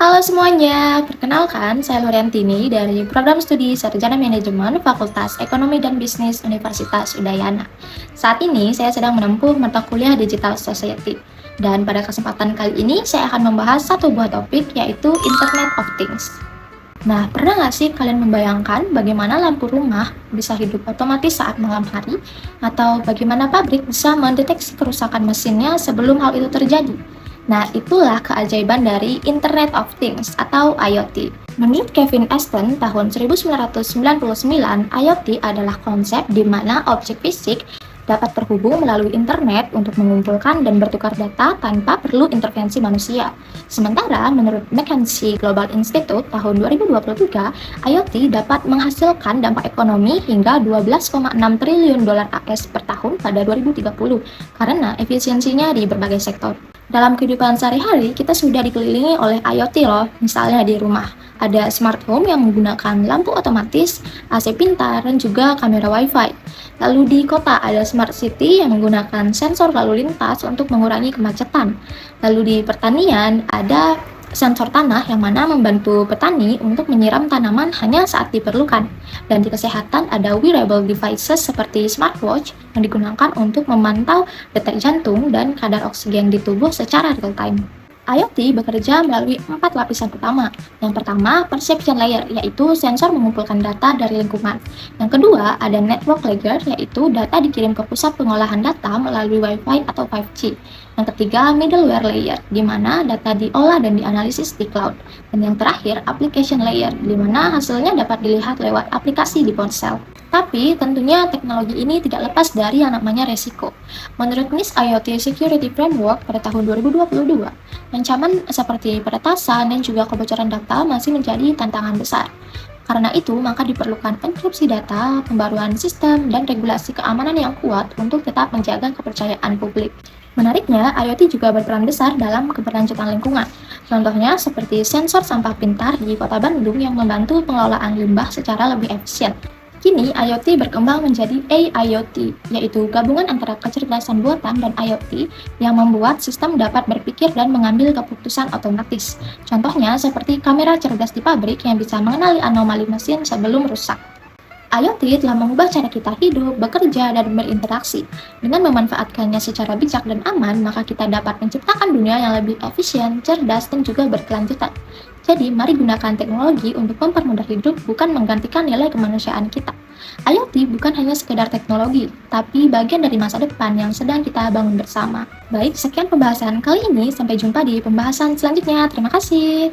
Halo semuanya, perkenalkan saya Luriantini dari Program Studi Sarjana Manajemen Fakultas Ekonomi dan Bisnis Universitas Udayana. Saat ini saya sedang menempuh mata kuliah Digital Society. Dan pada kesempatan kali ini saya akan membahas satu buah topik yaitu Internet of Things. Nah, pernah nggak sih kalian membayangkan bagaimana lampu rumah bisa hidup otomatis saat malam hari? Atau bagaimana pabrik bisa mendeteksi kerusakan mesinnya sebelum hal itu terjadi? Nah, itulah keajaiban dari Internet of Things atau IoT. Menurut Kevin Aston tahun 1999, IoT adalah konsep di mana objek fisik dapat terhubung melalui internet untuk mengumpulkan dan bertukar data tanpa perlu intervensi manusia. Sementara menurut McKinsey Global Institute tahun 2023, IoT dapat menghasilkan dampak ekonomi hingga 12,6 triliun dolar AS per tahun pada 2030 karena efisiensinya di berbagai sektor. Dalam kehidupan sehari-hari, kita sudah dikelilingi oleh IoT loh, misalnya di rumah. Ada smart home yang menggunakan lampu otomatis, AC pintar, dan juga kamera Wi-Fi. Lalu di kota ada smart city yang menggunakan sensor lalu lintas untuk mengurangi kemacetan. Lalu di pertanian ada sensor tanah yang mana membantu petani untuk menyiram tanaman hanya saat diperlukan. Dan di kesehatan ada wearable devices seperti smartwatch yang digunakan untuk memantau detak jantung dan kadar oksigen di tubuh secara real-time. IoT bekerja melalui 4 lapisan utama. Yang pertama, perception layer, yaitu sensor mengumpulkan data dari lingkungan. Yang kedua, ada network layer, yaitu data dikirim ke pusat pengolahan data melalui Wi-Fi atau 5G. Yang ketiga, middleware layer, di mana data diolah dan dianalisis di cloud. Dan yang terakhir, application layer, di mana hasilnya dapat dilihat lewat aplikasi di ponsel. Tapi tentunya teknologi ini tidak lepas dari yang namanya resiko. Menurut NIST IoT Security Framework pada tahun 2022, ancaman seperti peretasan dan juga kebocoran data masih menjadi tantangan besar. Karena itu, maka diperlukan enkripsi data, pembaruan sistem, dan regulasi keamanan yang kuat untuk tetap menjaga kepercayaan publik. Menariknya, IoT juga berperan besar dalam keberlanjutan lingkungan. Contohnya seperti sensor sampah pintar di Kota Bandung yang membantu pengelolaan limbah secara lebih efisien. Kini, IoT berkembang menjadi AIoT, yaitu gabungan antara kecerdasan buatan dan IoT yang membuat sistem dapat berpikir dan mengambil keputusan otomatis. Contohnya seperti kamera cerdas di pabrik yang bisa mengenali anomali mesin sebelum rusak. IoT telah mengubah cara kita hidup, bekerja, dan berinteraksi. Dengan memanfaatkannya secara bijak dan aman, maka kita dapat menciptakan dunia yang lebih efisien, cerdas, dan juga berkelanjutan. Jadi, mari gunakan teknologi untuk mempermudah hidup, bukan menggantikan nilai kemanusiaan kita. IoT bukan hanya sekedar teknologi, tapi bagian dari masa depan yang sedang kita bangun bersama. Baik, sekian pembahasan kali ini. Sampai jumpa di pembahasan selanjutnya. Terima kasih.